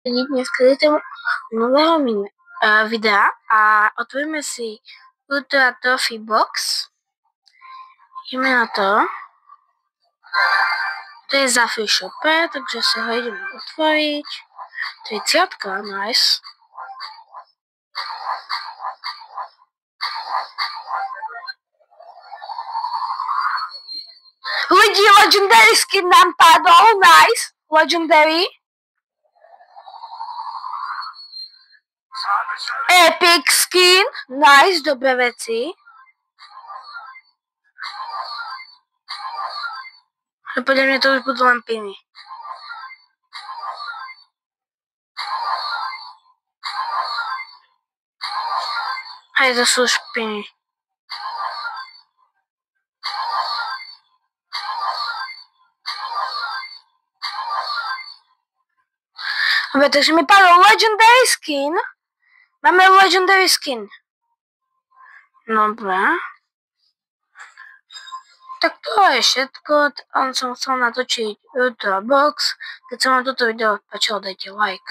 Dneska do toho nového videa a otvoríme si Ultra Trophy Box. Ideme na to. To je za Free Shopper, takže sa ho ideme otvoriť. 30, nice. Lidi, Legendary skin nám padol, nice. Legendary. Epic skin, nice, dobré veci. A podľa mňa to už budú len piny. Aj to sú špiny. Dobre, takže mi padol Legendary skin. Máme Legendary skin. Dobre. Tak to je všetko. On som chcel natočiť Ultra Box. Keď sa vám toto video páčilo, dajte like.